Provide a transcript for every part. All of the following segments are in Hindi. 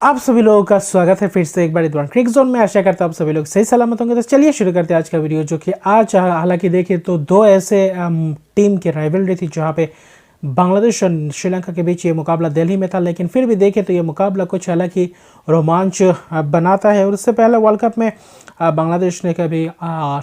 आप सभी लोगों का स्वागत है फिर से एक बार इधर क्रिक जोन में। आशा करता हूँ आप सभी लोग सही सलामत होंगे। तो चलिए शुरू करते हैं आज का वीडियो, जो कि आज हालांकि देखिए तो दो ऐसे टीम की राइवलरी थी जहाँ पे बांग्लादेश और श्रीलंका के बीच ये मुकाबला दिल्ली में था, लेकिन फिर भी देखें तो ये मुकाबला कुछ अलग ही रोमांच बनाता है। और इससे पहले वर्ल्ड कप में बांग्लादेश ने कभी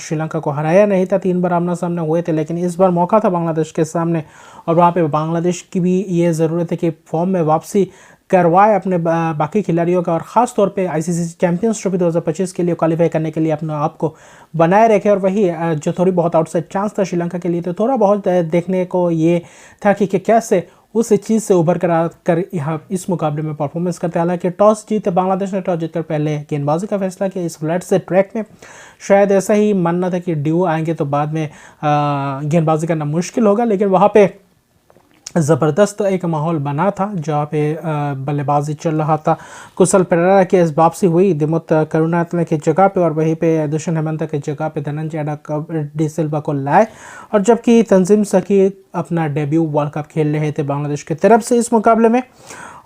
श्रीलंका को हराया नहीं था, 3 बार आमना सामने हुए थे, लेकिन इस बार मौका था बांग्लादेश के सामने और वहाँ पे बांग्लादेश की भी ये ज़रूरत है कि फॉर्म में वापसी करवाए अपने बाकी खिलाड़ियों का, और ख़ास तौर पे आईसीसी चैंपियंस ट्रॉफी 2025 के लिए क्वालिफाई करने के लिए अपने आप को बनाए रखे। और वही जो थोड़ी बहुत आउटसाइड चांस था श्रीलंका के लिए, तो थोड़ा बहुत देखने को ये था कि कैसे उस चीज़ से उभर कर यहाँ इस मुकाबले में परफॉर्मेंस करते। हालांकि टॉस जीते बांग्लादेश ने, टॉस जीतकर पहले गेंदबाजी का फैसला किया इस फ्लैट से ट्रैक में। शायद ऐसा ही मानना था कि ड्यू आएंगे तो बाद में गेंदबाजी करना मुश्किल होगा, लेकिन वहाँ पे ज़बरदस्त एक माहौल बना था जहाँ पे बल्लेबाजी चल रहा था। कुशल पेरेरा की इस वापसी हुई दिमुत करुणारत्ने की जगह पे, और वहीं पे दुष्यंत हेमंत की जगह पे धनंजय डी सिल्वा को लाए। और जबकि तंजीम साकिब अपना डेब्यू वर्ल्ड कप खेल रहे थे बांग्लादेश की तरफ से इस मुकाबले में,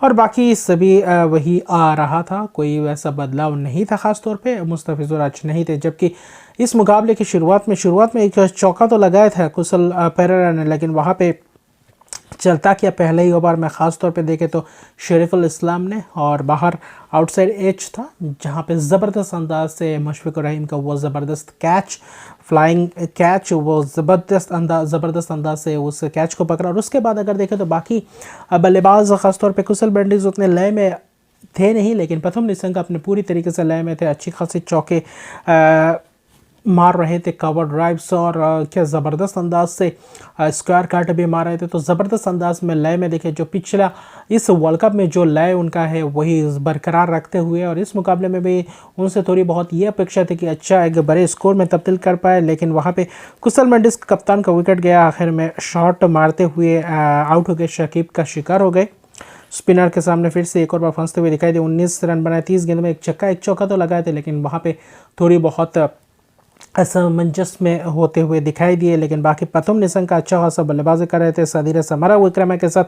और बाकी सभी वही आ रहा था, कोई वैसा बदलाव नहीं था। ख़ास तौर पे मुस्तफिजुर आज नहीं थे। जबकि इस मुकाबले की शुरुआत में एक चौका तो लगाया था कुशल पेरेरा ने, लेकिन वहाँ पे चलता क्या पहले ही ओवर में ख़ास तौर पे देखे तो शरीफुल इस्लाम ने, और बाहर आउटसाइड एज था जहाँ पे ज़बरदस्त अंदाज से मुशफिकुर रहीम का वो ज़बरदस्त कैच, फ्लाइंग कैच, वो ज़बरदस्त अंदाज से उस कैच को पकड़ा। और उसके बाद अगर देखें तो बाकी बल्लेबाज ख़ास तौर पे कुशल मेंडिस उतने लय में थे नहीं, लेकिन प्रथम निशंक अपने पूरी तरीके से लय में थे। अच्छी खासी चौके मार रहे थे, कवर ड्राइव्स, और क्या ज़बरदस्त अंदाज से स्क्वायर कट भी मार रहे थे। तो ज़बरदस्त अंदाज में लय में देखे जो पिछला इस वर्ल्ड कप में जो लय उनका है वही बरकरार रखते हुए, और इस मुकाबले में भी उनसे थोड़ी बहुत ये अपेक्षा थी कि अच्छा एक बड़े स्कोर में तब्दील कर पाए, लेकिन वहाँ पे कुशल मेंडिस कप्तान का विकेट गया। आखिर में शॉट मारते हुए आउट हो गए, शकीब का शिकार हो गए। स्पिनर के सामने फिर से एक और बार फंसते हुए दिखाई दिए। 19 रन बनाए, 30 गेंद में एक चौका तो लगाए थे, लेकिन वहाँ पे थोड़ी बहुत असमंजस में होते हुए दिखाई दिए। लेकिन बाकी प्रथम निशंक का अच्छा खासा बल्लेबाजी कर रहे थे सदीर समरा विक्रम के साथ।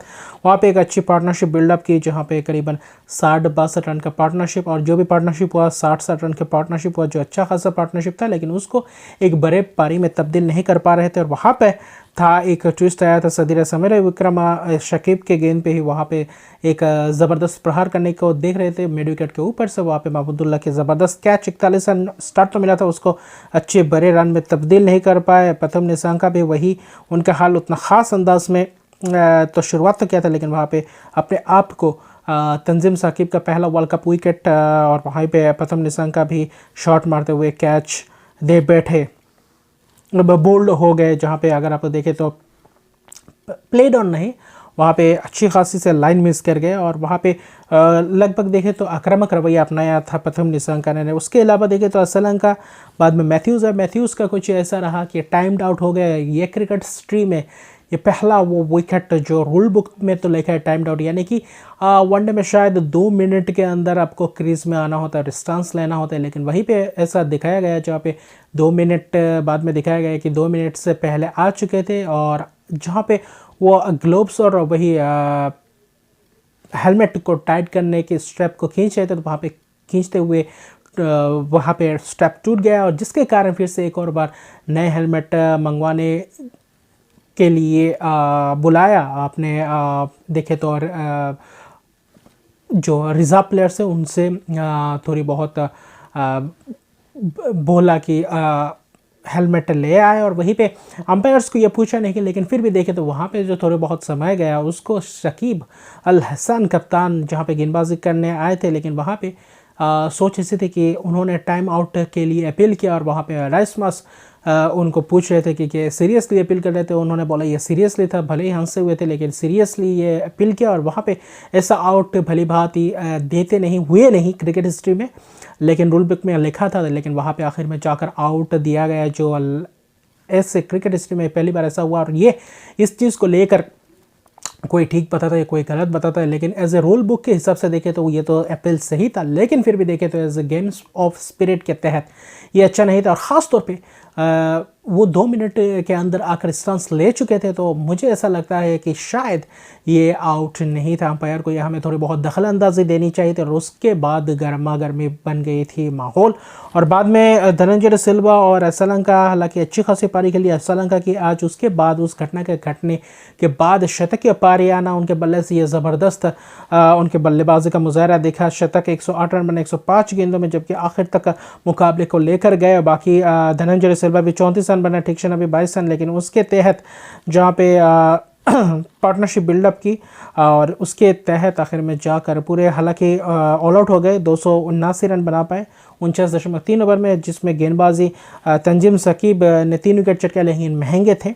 वहाँ पे एक अच्छी पार्टनरशिप बिल्डअप की, जहाँ पे करीबन 60-62 रन का पार्टनरशिप, और जो भी पार्टनरशिप हुआ 60-60 रन का पार्टनरशिप हुआ, जो अच्छा खासा पार्टनरशिप था, लेकिन उसको एक बड़े पारी में तब्दील नहीं कर पा रहे थे। और वहाँ पे था एक ट्विस्ट आया था सदीर समरा विक्रम शकीब के गेंद पे ही, वहाँ पे एक ज़बरदस्त प्रहार करने को देख रहे थे मिड विकेट के ऊपर से। वहाँ पे महमूदुल्लाह के ज़बरदस्त कैच, 41 रन स्टार्ट तो मिला था, उसको अच्छे बड़े रन में तब्दील नहीं कर पाए। प्रथम निशंक का भी वही उनका हाल, उतना ख़ास अंदाज में तो शुरुआत तो किया था, लेकिन वहाँ पे अपने आप को तंजीम साकिब का पहला वर्ल्ड कप विकेट, और वहाँ पे प्रथम निशंक का भी शॉट मारते हुए कैच दे बैठे, बोल्ड हो गए। जहाँ पे अगर आप देखें तो प्लेड ऑन नहीं, वहाँ पे अच्छी खासी से लाइन मिस कर गए, और वहाँ पे लगभग देखें तो आक्रामक रवैया अपनाया था प्रथम निशंक ने। उसके अलावा देखें तो असलम का बाद में मैथ्यूज़ है, मैथ्यूज़ का कुछ ऐसा रहा कि टाइम्ड आउट हो गया। ये क्रिकेट हिस्ट्री में ये पहला वो विकेट जो रूल बुक में तो लिखा है टाइम्ड आउट, यानी कि वनडे में शायद 2 मिनट के अंदर आपको क्रीज में आना होता है, डिस्टेंस लेना होता है, लेकिन वहीं पे ऐसा दिखाया गया जहाँ पे 2 मिनट बाद में दिखाया गया कि 2 मिनट से पहले आ चुके थे। और जहाँ पे वो ग्लोव्स और वही हेलमेट को टाइट करने के स्ट्रैप को खींच रहे थे, तो वहाँ पे खींचते हुए वहाँ पे स्ट्रैप टूट गया, और जिसके कारण फिर से एक और बार नए हेलमेट मंगवाने के लिए बुलाया आपने। देखे तो और जो रिजर्व प्लेयर्स है उनसे थोड़ी बहुत बोला कि हेलमेट ले आए, और वहीं पे अंपायर्स को ये पूछा नहीं कि, लेकिन फिर भी देखे तो वहाँ पे जो थोड़े बहुत समय गया उसको शकीब अल हसन कप्तान जहाँ पे गेंदबाजी करने आए थे, लेकिन वहाँ पे सोच ऐसी थी कि उन्होंने टाइम आउट के लिए अपील किया, और वहाँ पे राइसमस उनको पूछ रहे थे कि सीरियसली अपील कर रहे थे। उन्होंने बोला ये सीरियसली था, भले ही हंसे हुए थे, लेकिन सीरियसली ये अपील किया। और वहाँ पे ऐसा आउट भली भांति देते नहीं हुए नहीं क्रिकेट हिस्ट्री में, लेकिन रूल बुक में लिखा था, लेकिन वहाँ पे आखिर में जाकर आउट दिया गया, जो ऐसे क्रिकेट हिस्ट्री में पहली बार ऐसा हुआ। और ये इस चीज़ को लेकर कोई ठीक बताता है, कोई गलत बताता है, लेकिन एज ए रूल बुक के हिसाब से देखें तो ये तो अपील सही था, लेकिन फिर भी देखें तो as a games of spirit के तहत ये अच्छा नहीं था। और ख़ास तौर पे वो 2 मिनट के अंदर आकर स्टंस ले चुके थे, तो मुझे ऐसा लगता है कि शायद ये आउट नहीं था। अंपायर को यहाँ हमें थोड़ी बहुत दखल अंदाजी देनी चाहिए थी और उसके बाद गर्मा गर्मी बन गई थी माहौल। और बाद में धनंजय डे सिल्वा और श्रीलंका हालांकि अच्छी खासी पारी के लिए श्रीलंका की आज, उसके बाद उस घटना के घटने के बाद शतकीय पारी आना उनके बल्ले से ये ज़बरदस्त उनके बल्लेबाजी का मुजाहरा देखा। शतक 108 रन बने 105 गेंदों में, जबकि आखिर तक मुकाबले को लेकर गए। बाकी धनंजय डे सिल्वा भी 34 रन बना, ठीक अभी 22 रन, लेकिन उसके तहत जहाँ पे पार्टनरशिप बिल्डअप की और उसके तहत आखिर में जाकर पूरे हालांकि ऑल आउट हो गए, 279 रन बना पाए 49.3 ओवर में, जिसमें गेंदबाजी तंजीम सकीब ने 3 विकेट चटके, लेकिन महंगे थे।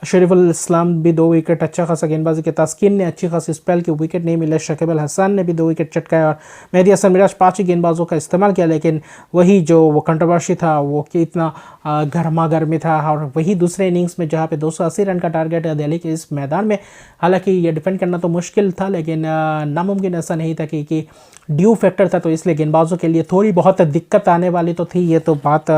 शरीफुल इस्लाम भी 2 विकेट, अच्छा खासा गेंदबाजी के। तास्किन ने अच्छी खासी स्पेल की, विकेट नहीं मिले। शकीब अल हसन ने भी 2 विकेट चटकाए और मेहदी हसन मिराज 5 ही गेंदबाजों का इस्तेमाल किया, लेकिन वही जो वो कंट्रोवर्सी था वो कि इतना गर्मा गर्मी था। और वही दूसरे इनिंग्स में जहाँ पे 280 रन का टारगेट है दिल्ली के इस मैदान में, हालांकि ये डिफेंड करना तो मुश्किल था, लेकिन नामुमकिन ऐसा नहीं था कि ड्यू फैक्टर था, तो इसलिए गेंदबाजों के लिए थोड़ी बहुत दिक्कत आने वाली तो थी, ये तो बात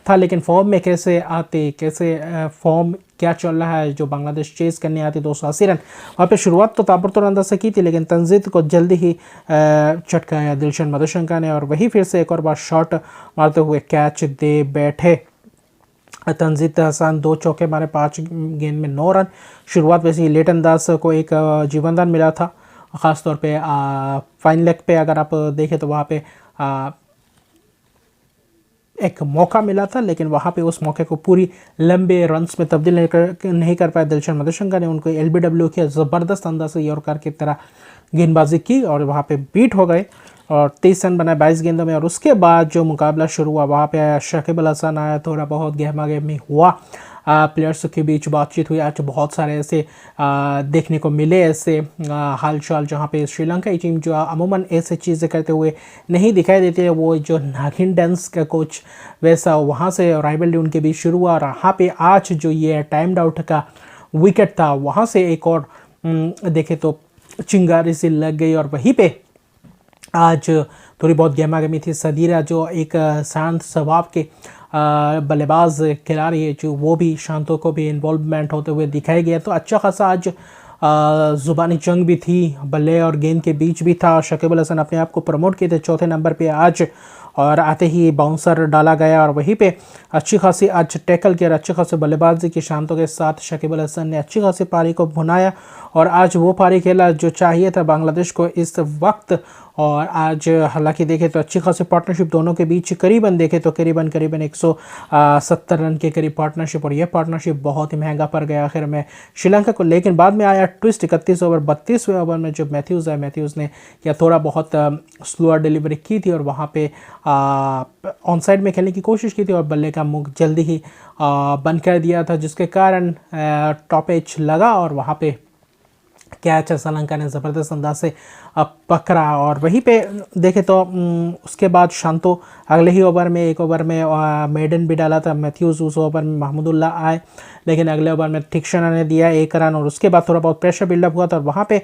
था। लेकिन फॉर्म में कैसे आते, कैसे फॉर्म क्या चल रहा है, जो बांग्लादेश चेस करने आती 280 रन, वहाँ पे शुरुआत तो ताबड़तोड़ अंदाज से की थी, लेकिन तंजीद को जल्दी ही चटकाया दिलशन मधुशंका ने और वही फिर से एक और बार शॉट मारते हुए कैच दे बैठे। तंजीद हसन 2 चौके मारे, 5 गेंद में 9 रन। शुरुआत वैसे ही लेटन दास को एक जीवनदान मिला था, ख़ासतौर पे फाइन लेग पे अगर आप देखें तो वहाँ पे एक मौका मिला था, लेकिन वहाँ पे उस मौके को पूरी लंबे रन्स में तब्दील नहीं कर पाए दिलशन मधुशंका ने। उनको एलबीडब्ल्यू किया, ज़बरदस्त अंदाज से यॉर्कर की तरह गेंदबाजी की और वहाँ पे बीट हो गए और 23 रन बनाए 22 गेंदों में। और उसके बाद जो मुकाबला शुरू हुआ, वहाँ पे शकीब अल हसन आया, थोड़ा बहुत गहमा गहमी हुआ, प्लेयर्स के बीच बातचीत हुई। आज बहुत सारे ऐसे देखने को मिले ऐसे हालचाल जहाँ पे श्रीलंकाई टीम जो अमूमन ऐसे चीज़ें करते हुए नहीं दिखाई देती है, वो जो नागिन डांस का कोच वैसा वहाँ से राइवलरी उनके बीच शुरू हुआ। और यहाँ पे आज जो ये टाइम्ड आउट का विकेट था, वहाँ से एक और देखे तो चिंगारी सी लग गई और वहीं पे आज थोड़ी बहुत गहमा गहमी थी। सदीरा जो एक शांत स्वभाव के बल्लेबाज खिलाड़ी है, जो वो भी शांतों को भी इन्वॉल्वमेंट होते हुए दिखाई गया। तो अच्छा खासा आज ज़ुबानी जंग भी थी, बल्ले और गेंद के बीच भी था। शकीब अल हसन अपने आप को प्रमोट किए थे 4थे नंबर पे आज, और आते ही बाउंसर डाला गया और वहीं पे अच्छी खासी आज टैकल किया, अच्छी खासी बल्लेबाजी की शांतों के साथ। शकीब अल हसन ने अच्छी खासी पारी को भुनाया और आज वो पारी खेला जो चाहिए था बांग्लादेश को इस वक्त। और आज हालांकि देखें तो अच्छी खासी पार्टनरशिप दोनों के बीच करीबन देखें तो करीबन 170 रन के करीब पार्टनरशिप, और यह पार्टनरशिप बहुत ही महंगा पड़ गया आखिर में श्रीलंका को। लेकिन बाद में आया ट्विस्ट, 31 ओवर 32वें ओवर में जब मैथ्यूज़ आया, मैथ्यूज़ ने या थोड़ा बहुत स्लोअर डिलीवरी की थी और वहाँ पे ऑन साइड में खेलने की कोशिश की थी और बल्ले का मुख जल्दी ही बंद कर दिया था, जिसके कारण टॉप एज लगा और वहाँ पे कैच श्रीलंका ने ज़बरदस्त अंदाज से पकड़ा। और वहीं पे देखे तो उसके बाद शांतो अगले ही ओवर में, एक ओवर में मेडन भी डाला था मैथ्यूज़, उस ओवर में महमूदुल्लाह आए, लेकिन अगले ओवर में तीक्षणा ने दिया 1 रन और उसके बाद थोड़ा बहुत प्रेशर बिल्डअप हुआ था और वहाँ पे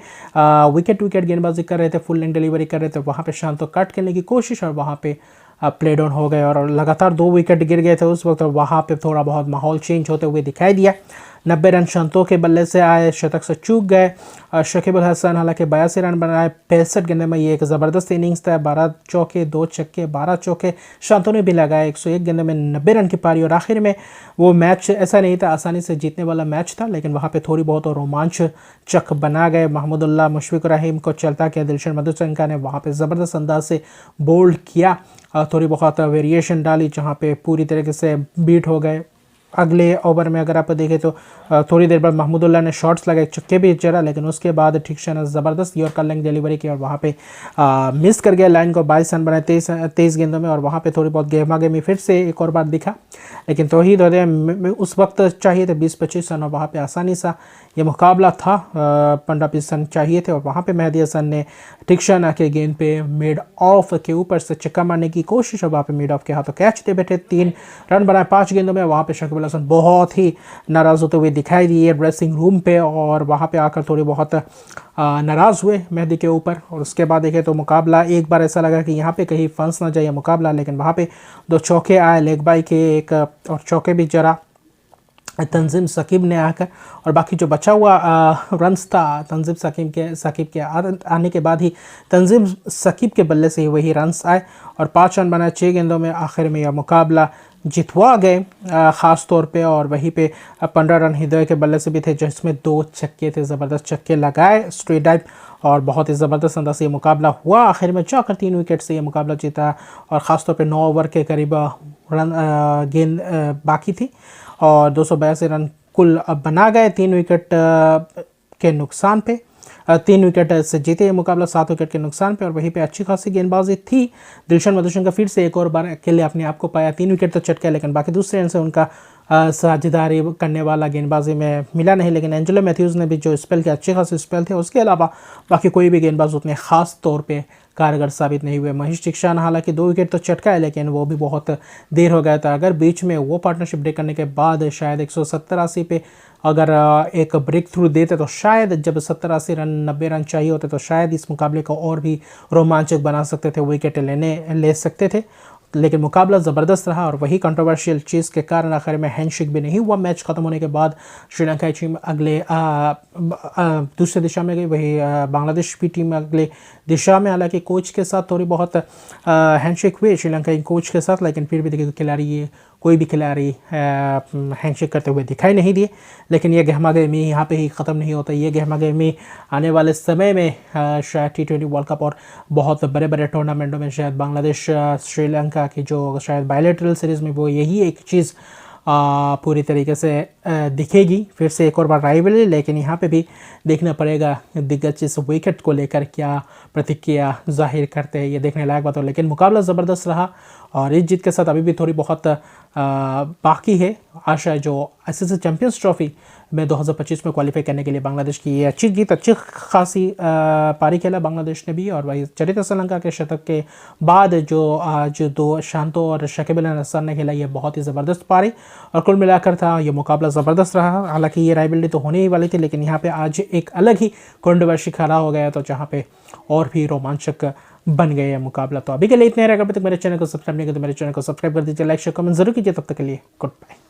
विकेट गेंदबाजी कर रहे थे, फुल लेंथ डिलीवरी कर रहे थे, वहाँ पे शांतो कट करने की कोशिश और वहाँ पे प्ले डाउन हो गए और लगातार 2 विकेट गिर गए थे उस वक्त, और वहाँ पे थोड़ा बहुत माहौल चेंज होते हुए दिखाई दिया। 90 रन शांतों के बल्ले से आए, शतक से चूक गए। शकीब अल हसन हालांकि 82 रन बनाए 65 गेंदों में, ये एक ज़बरदस्त इनिंग्स था। 12 चौके 2 छक्के 12 चौके शांतों ने भी लगाए, 101 गेंदों में 90 रन की पारी। और आखिर में वो मैच ऐसा नहीं था आसानी से जीतने वाला मैच था, लेकिन वहाँ पे थोड़ी बहुत और रोमांच चक बना गए। महमूदुल्लाह मुशफिकुर रहीम को चलता किया, दिलशन मधुशंका ने वहाँ पे ज़बरदस्त अंदाज से बोल्ड किया, थोड़ी बहुत वेरिएशन डाली जहाँ पे पूरी तरीके से बीट हो गए। अगले ओवर में अगर आप देखें तो थोड़ी देर बाद महमूदुल्लाह ने शॉट्स लगाए, चक्के भी चला, लेकिन उसके बाद ठीकशा ने ज़बरदस्त यॉर्कर लेंथ डिलीवरी की और वहाँ पे मिस कर गया लाइन को। 22 रन बनाए 23 गेंदों में और वहाँ पे थोड़ी बहुत गेमा गेमी फिर से एक और बार दिखा, लेकिन तौहीद उस वक्त चाहिए थे 20-25 रन और वहाँ पे आसानी सा ये मुकाबला था, 15-20 रन चाहिए थे। और वहाँ पे मेहदी हसन ने ठीकशा के गेंद पे मिड ऑफ के ऊपर से चक्का मारने की कोशिश और वहाँ पे मिड ऑफ के हाथों कैच दे बैठे, 3 रन बनाए 5 गेंदों में। वहाँ पे शकीब अल हसन बहुत ही नाराज़ होते हुए दिखाई दी है ड्रेसिंग रूम पे, और वहाँ पे आकर थोड़ी बहुत नाराज़ हुए मेहदी के ऊपर। और उसके बाद देखें तो मुकाबला एक बार ऐसा लगा कि यहाँ पे कहीं फंस ना जाए मुकाबला, लेकिन वहाँ पे 2 चौके आए लेग बाई के, एक और चौके भी जरा तंजीम साकिब ने आकर, और बाकी जो बचा हुआ रन्स था तंजीम साकिब के आने के बाद ही तंजीम साकिब के बल्ले से ही वही रन्स आए और 5 रन बनाए 6 गेंदों में। आखिर में यह मुकाबला जितवा गए ख़ास तौर पे, और वहीं पे 15 रन हृदय के बल्ले से भी थे, जिसमें 2 छक्के थे, ज़बरदस्त छक्के लगाए स्ट्रेट ड्राइव, और बहुत ही ज़बरदस्त अंदाज से ये मुकाबला हुआ। आखिर में जाकर 3 विकेट से ये मुकाबला जीता, और ख़ास तौर पे 9 ओवर के करीब गेंद बाकी थी और 282 रन कुल बना गए 3 विकेट के नुकसान पे। 3 विकेट से जीते ये मुकाबला 7 विकेट के नुकसान पे, और वहीं पे अच्छी खासी गेंदबाजी थी। दिलशन मधुशन का फिर से एक और बार अकेले अपने आप को पाया, 3 विकेट तो चटका, लेकिन बाकी दूसरे एंड से उनका साझेदारी करने वाला गेंदबाजी में मिला नहीं। लेकिन एंजेलो मैथ्यूज़ ने भी जो स्पेल के अच्छे खासे स्पेल थे, उसके अलावा बाकी कोई भी गेंदबाज उतने ख़ास तौर पे कारगर साबित नहीं हुए। महेश दीक्षा ने हालांकि 2 विकेट तो चटका है, लेकिन वो भी बहुत देर हो गया था। अगर बीच में वो पार्टनरशिप ब्रेक करने के बाद शायद 170-80 पे अगर एक ब्रेक थ्रू देते तो शायद, जब 70-80 रन 90 रन चाहिए होते तो शायद इस मुकाबले को और भी रोमांचक बना सकते थे, विकेट ले सकते थे। लेकिन मुकाबला ज़बरदस्त रहा, और वही कंट्रोवर्शियल चीज़ के कारण आखिर में हैंडशेक भी नहीं हुआ। मैच ख़त्म होने के बाद श्रीलंकाई टीम अगले दूसरे दिशा में गई, वही बांग्लादेश की टीम अगले दिशा में। हालांकि कोच के साथ थोड़ी बहुत हैंडशेक हुए श्रीलंकाई कोच के साथ, लेकिन फिर भी देखिए कोई भी खिलाड़ी हैंडशेक करते हुए दिखाई नहीं दिए। लेकिन ये गहमागहमी यहाँ पे ही ख़त्म नहीं होता, ये गहमागहमी आने वाले समय में शायद T20 वर्ल्ड कप और बहुत बड़े बड़े टूर्नामेंटों में शायद बांग्लादेश श्रीलंका की जो शायद बायलैटरल सीरीज़ में वो यही एक चीज़ पूरी तरीके से दिखेगी, फिर से एक और बार राइवलरी। लेकिन यहाँ पे भी देखना पड़ेगा दिग्गज इस विकेट को लेकर क्या प्रतिक्रिया जाहिर करते हैं, ये देखने लायक बात हो। लेकिन मुकाबला ज़बरदस्त रहा, और इस जीत के साथ अभी भी थोड़ी बहुत बाकी है आशा, जो ICC चैम्पियंस ट्रॉफी में 2025 में क्वालिफाई करने के लिए बांग्लादेश की ये अच्छी जीत, अच्छी खासी पारी खेला बांग्लादेश ने भी। और वही चरित्र श्रीलंका के शतक के बाद जो आज 2 शांतो और शकीब अल हसन ने खेला, ये बहुत ही ज़बरदस्त पारी, और कुल मिलाकर था ये मुकाबला ज़बरदस्त रहा। हालांकि ये राइवलरी तो होने ही वाली थी, लेकिन यहाँ पे आज एक अलग ही कंट्रोवर्सी खड़ा हो गया, तो जहाँ पे और भी रोमांचक बन गए मुकाबला। तो अभी के लिए इतने रहेगा। अभी तक मेरे चैनल को सब्सक्राइब नहीं किया तो मेरे चैनल को सब्सक्राइब कर दीजिए, लाइक शेयर कमेंट जरूर कीजिए। तब तक के लिए गुड बाय।